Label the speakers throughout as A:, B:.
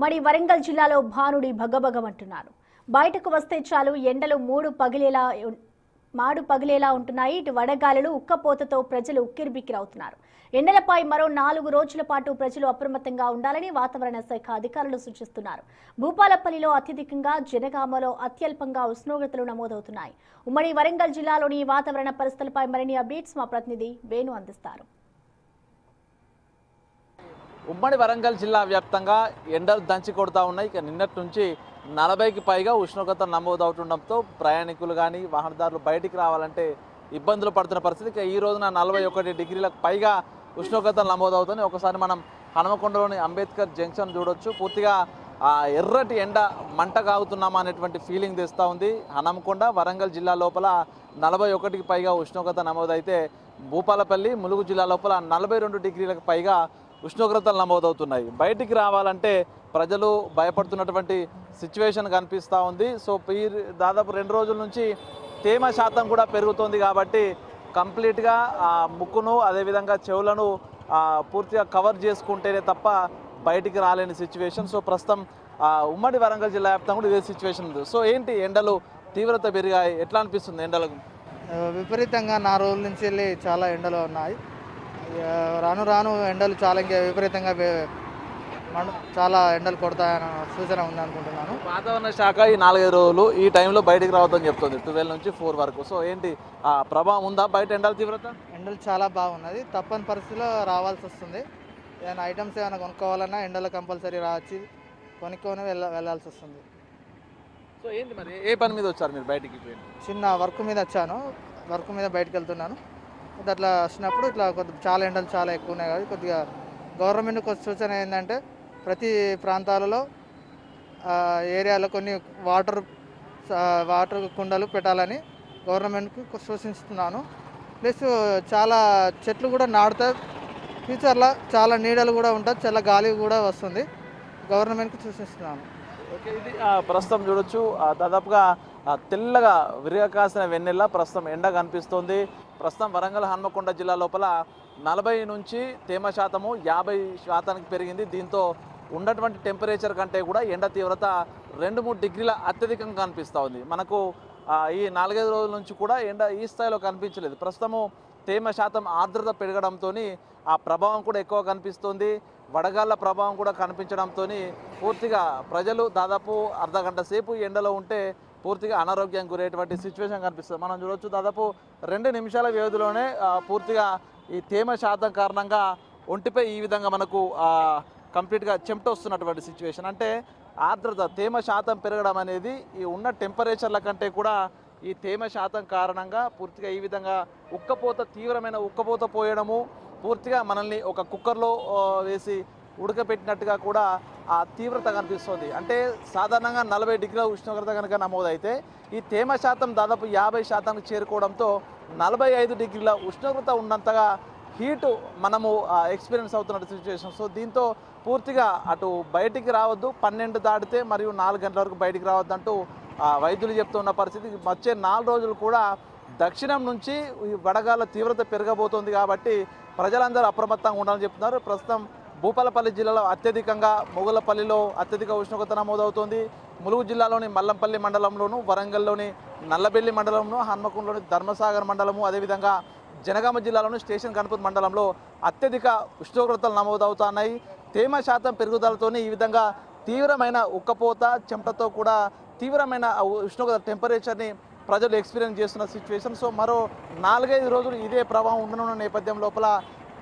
A: ఉమ్మడి వరంగల్ జిల్లాలో భానుడి భగభగమంటున్నారు. బయటకు వస్తే చాలు ఎండలు పగిలేలా ఉంటున్నాయి. ఇటు వడగాలులు ఉక్కపోతతో ప్రజలు ఉక్కిరిబిక్కిరవుతున్నారు. ఎండలపై మరో 4 రోజుల పాటు ప్రజలు అప్రమత్తంగా ఉండాలని వాతావరణ శాఖ అధికారులు సూచిస్తున్నారు. భూపాలపల్లిలో అత్యధికంగా, జనగామలో అత్యల్పంగా ఉష్ణోగ్రతలు నమోదవుతున్నాయి. ఉమ్మడి వరంగల్ జిల్లాలోని వాతావరణ పరిస్థితులపై మరిన్ని అప్డేట్స్ మా ప్రతినిధి వేణు అందిస్తారు.
B: ఉమ్మడి వరంగల్ జిల్లా వ్యాప్తంగా ఎండలు దంచి కొడతా ఉన్నాయి. ఇక నిన్నటి నుంచి 40కి పైగా ఉష్ణోగ్రత నమోదవుతుండడంతో ప్రయాణికులు కానీ వాహనదారులు బయటికి రావాలంటే ఇబ్బందులు పడుతున్న పరిస్థితి. ఇక ఈ రోజున 41 డిగ్రీలకు పైగా ఉష్ణోగ్రతలు నమోదవుతుంది. ఒకసారి మనం హనుమకొండలోని అంబేద్కర్ జంక్షన్ చూడొచ్చు. పూర్తిగా ఎర్రటి ఎండ మంట కాగుతున్నామా అనేటువంటి ఫీలింగ్ తెస్తూ ఉంది. హనుమకొండ వరంగల్ జిల్లా లోపల 41కి పైగా ఉష్ణోగ్రత నమోదైతే భూపాలపల్లి ములుగు జిల్లా లోపల 42 డిగ్రీలకు పైగా ఉష్ణోగ్రతలు నమోదవుతున్నాయి. బయటికి రావాలంటే ప్రజలు భయపడుతున్నటువంటి సిచ్యువేషన్ కనిపిస్తూ ఉంది. సో దాదాపు 2 రోజుల నుంచి తేమ శాతం కూడా పెరుగుతుంది కాబట్టి కంప్లీట్గా ముక్కును అదేవిధంగా చెవులను పూర్తిగా కవర్ చేసుకుంటేనే తప్ప బయటికి రాలేని సిచ్యువేషన్. సో ప్రస్తుతం ఉమ్మడి వరంగల్ జిల్లా వ్యాప్తంగా కూడా ఇదే సిచ్యువేషన్ ఉంది. సో ఏంటి ఎండలు తీవ్రత పెరిగాయి, ఎట్లా అనిపిస్తుంది ఎండలకు?
C: విపరీతంగా 4 రోజుల నుంచి వెళ్ళి చాలా ఎండలు ఉన్నాయి. రాను రాను ఎండలు చాలా ఇంకా విపరీతంగా చాలా ఎండలు కొడతాయన్న సూచన ఉంది అనుకుంటున్నాను.
B: వాతావరణ శాఖ ఈ 4-5 రోజులు ఈ టైంలో బయటికి రావద్దని చెప్తుంది, 12 నుంచి 4 వరకు. సో ఏంటి ప్రభావం ఉందా బయట ఎండల తీవ్రత?
C: ఎండలు చాలా బాగున్నది. తప్పని పరిస్థితిలో రావాల్సి వస్తుంది. ఏదైనా ఐటమ్స్ ఏమైనా కొనుక్కోవాలన్నా ఎండలు కంపల్సరీ రావచ్చు, కొనుక్కొని వెళ్ళాల్సి వస్తుంది.
B: సో ఏంటి మరి ఏ పని మీద వచ్చారు మీరు బయటికి?
C: చిన్న వర్క్ మీద వచ్చాను, వర్క్ మీద బయటకు వెళ్తున్నాను. అట్లా వచ్చినప్పుడు ఇట్లా చాలా ఎండలు చాలా ఎక్కువ ఉన్నాయి కాబట్టి కొద్దిగా గవర్నమెంట్కి సూచన ఏంటంటే ప్రతి ప్రాంతాలలో ఏరియాలో కొన్ని వాటర్ కుండలు పెట్టాలని గవర్నమెంట్కి సూచిస్తున్నాను. ప్లస్ చాలా చెట్లు కూడా నాటుతా, ఫ్యూచర్లో చాలా నీడలు కూడా ఉంటుంది, చాలా గాలి కూడా వస్తుంది. గవర్నమెంట్కి సూచిస్తున్నాను.
B: ఓకే, ఇది ప్రస్తుతం చూడొచ్చు దాదాపుగా తెల్లగా విరగకాసిన వెన్నెల ప్రస్తుతం ఎండ కనిపిస్తుంది. ప్రస్తుతం వరంగల్ హన్మకొండ జిల్లా లోపల 40 నుంచి తేమ శాతము 50% పెరిగింది. దీంతో ఉన్నటువంటి టెంపరేచర్ కంటే కూడా ఎండ తీవ్రత 2-3 డిగ్రీల అత్యధికంగా కనిపిస్తూ ఉంది. మనకు ఈ 4-5 రోజుల నుంచి కూడా ఎండ ఈ స్థాయిలో కనిపించలేదు. ప్రస్తుతము తేమ శాతం ఆర్ద్రత పెరగడంతో ఆ ప్రభావం కూడా ఎక్కువ కనిపిస్తుంది. వడగాళ్ళ ప్రభావం కూడా కనిపించడంతో పూర్తిగా ప్రజలు దాదాపు అర్ధగంట సేపు ఎండలో ఉంటే పూర్తిగా అనారోగ్యానికి గురయ్యేటువంటి సిచ్యువేషన్ కనిపిస్తుంది. మనం చూడవచ్చు దాదాపు 2 నిమిషాల వ్యవధిలోనే పూర్తిగా ఈ తేమ శాతం కారణంగా ఒంటిపై ఈ విధంగా మనకు కంప్లీట్గా చెమట వస్తున్నటువంటి సిచ్యువేషన్. అంటే ఆర్ద్రత తేమ శాతం పెరగడం అనేది ఈ ఉన్న టెంపరేచర్ల కంటే కూడా ఈ తేమ శాతం కారణంగా పూర్తిగా ఈ విధంగా తీవ్రమైన ఉక్కపోత పోయడము, పూర్తిగా మనల్ని ఒక కుక్కర్లో వేసి ఉడకపెట్టినట్టుగా కూడా ఆ తీవ్రత కనిపిస్తుంది. సాధారణంగా 40 డిగ్రీల ఉష్ణోగ్రత కనుక నమోదైతే ఈ తేమ శాతం దాదాపు 50% చేరుకోవడంతో 45 డిగ్రీల ఉష్ణోగ్రత ఉన్నంతగా హీటు మనము ఎక్స్పీరియన్స్ అవుతున్న సిచ్యువేషన్. సో దీంతో పూర్తిగా అటు బయటికి రావద్దు, 12 దాటితే మరియు 4 గంటల వరకు బయటికి రావద్దంటూ వైద్యులు చెప్తున్న పరిస్థితి. వచ్చే 4 రోజులు కూడా దక్షిణం నుంచి ఈ వడగాల తీవ్రత పెరగబోతోంది కాబట్టి ప్రజలందరూ అప్రమత్తంగా ఉండాలని చెప్తున్నారు. ప్రస్తుతం భూపాలపల్లి జిల్లాలో అత్యధికంగా మొగులపల్లిలో అత్యధిక ఉష్ణోగ్రత నమోదవుతోంది. ములుగు జిల్లాలోని మల్లంపల్లి మండలంలోను, వరంగల్లోని నల్లబెల్లి మండలంలో, హన్మకొండలోని ధర్మసాగర్ మండలము, అదేవిధంగా జనగామ జిల్లాలోని స్టేషన్ గణపతి మండలంలో అత్యధిక ఉష్ణోగ్రతలు నమోదవుతున్నాయి. తేమ శాతం పెరుగుదలతో ఈ విధంగా తీవ్రమైన ఉక్కపోత చెమటతో కూడా తీవ్రమైన ఉష్ణోగ్రత టెంపరేచర్ని ప్రజలు ఎక్స్పీరియన్స్ చేస్తున్న సిచ్యువేషన్. సో మరో 4-5 రోజులు ఇదే ప్రభావం ఉండనున్న నేపథ్యం లోపల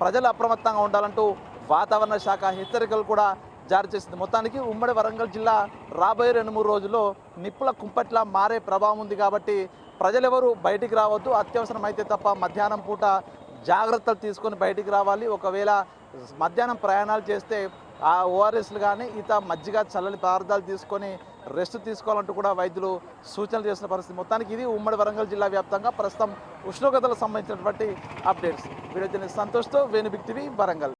B: ప్రజలు అప్రమత్తంగా ఉండాలంటూ వాతావరణ శాఖ హెచ్చరికలు కూడా జారీ చేసింది. మొత్తానికి ఉమ్మడి వరంగల్ జిల్లా రాబోయే 2-3 రోజుల్లో నిప్పుల కుంపట్లా మారే ప్రభావం ఉంది కాబట్టి ప్రజలెవరూ బయటికి రావద్దు. అత్యవసరం అయితే తప్ప మధ్యాహ్నం పూట జాగ్రత్తలు తీసుకొని బయటికి రావాలి. ఒకవేళ మధ్యాహ్నం ప్రయాణాలు చేస్తే ఆ ఓఆర్ఎస్లు కానీ మజ్జిగ చల్లని పదార్థాలు తీసుకొని రెస్ట్ తీసుకోవాలంటూ కూడా వైద్యులు సూచనలు చేసిన పరిస్థితి. మొత్తానికి ఇది ఉమ్మడి వరంగల్ జిల్లా వ్యాప్తంగా ప్రస్తుతం ఉష్ణోగ్రతలకు సంబంధించినటువంటి అప్డేట్స్. వీడియో జర్నలిస్ట్ సంతోష్తో వేణు బిగ్ టీవీ వరంగల్.